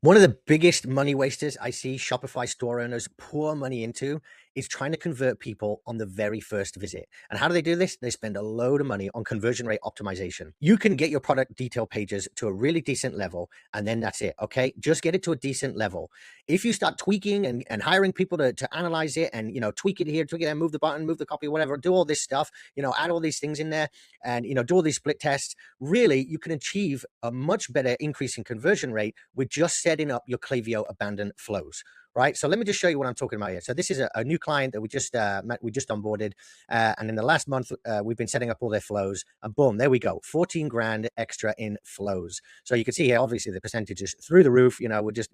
One of the biggest money wasters I see Shopify store owners pour money into is trying to convert people on the very first visit. And how do they do this? They spend a load of money on conversion rate optimization. You can get your product detail pages to a really decent level, and then that's it. Okay. Just get it to a decent level. If you start tweaking and hiring people to analyze it and, tweak it here, tweak it there, move the button, move the copy, whatever, do all this stuff, add all these things in there and, do all these split tests, really, you can achieve a much better increase in conversion rate with just setting up your Klaviyo abandoned flows. Right. So let me just show you what I'm talking about here. So this is a new client that we just onboarded. And in the last month, we've been setting up all their flows and boom, there we go. 14 grand extra in flows. So you can see here, obviously the percentages through the roof, we're just,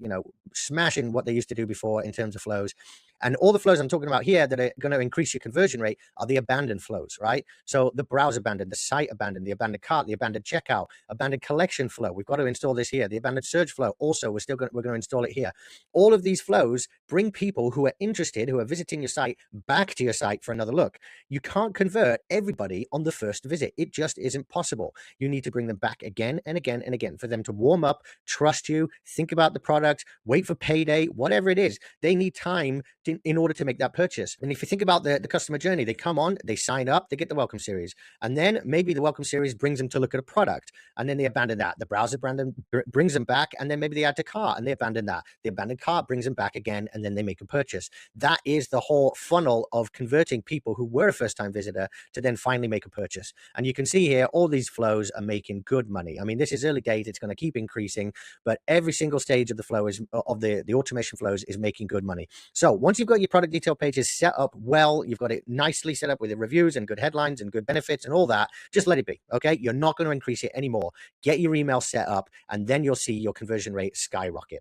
smashing what they used to do before in terms of flows. And all the flows I'm talking about here that are going to increase your conversion rate are the abandoned flows, right? So the browse abandoned, the site abandoned, the abandoned cart, the abandoned checkout, abandoned collection flow. We've got to install this here. The abandoned search flow. Also, we're going to install it here. All of these flows bring people who are interested, who are visiting your site, back to your site for another look. You can't convert everybody on the first visit. It just isn't possible. You need to bring them back again and again and again for them to warm up, trust you, think about the product, wait for payday, whatever it is. They need time in order to make that purchase. And if you think about the customer journey, they come on, they sign up, they get the welcome series. And then maybe the welcome series brings them to look at a product. And then they abandon that. The browser brings them back. And then maybe they add to cart and they abandon that. The abandoned cart brings them back again. And then they make a purchase. That is the whole funnel of converting people who were a first-time visitor to then finally make a purchase. And you can see here, all these flows are making good money. I mean, this is early days. It's going to keep increasing, but every single stage of the flow is of the automation flows is making good money. So once you've got your product detail pages set up well, you've got it nicely set up with the reviews and good headlines and good benefits and all that, just let it be. Okay. You're not going to increase it anymore. Get your email set up and then you'll see your conversion rate skyrocket.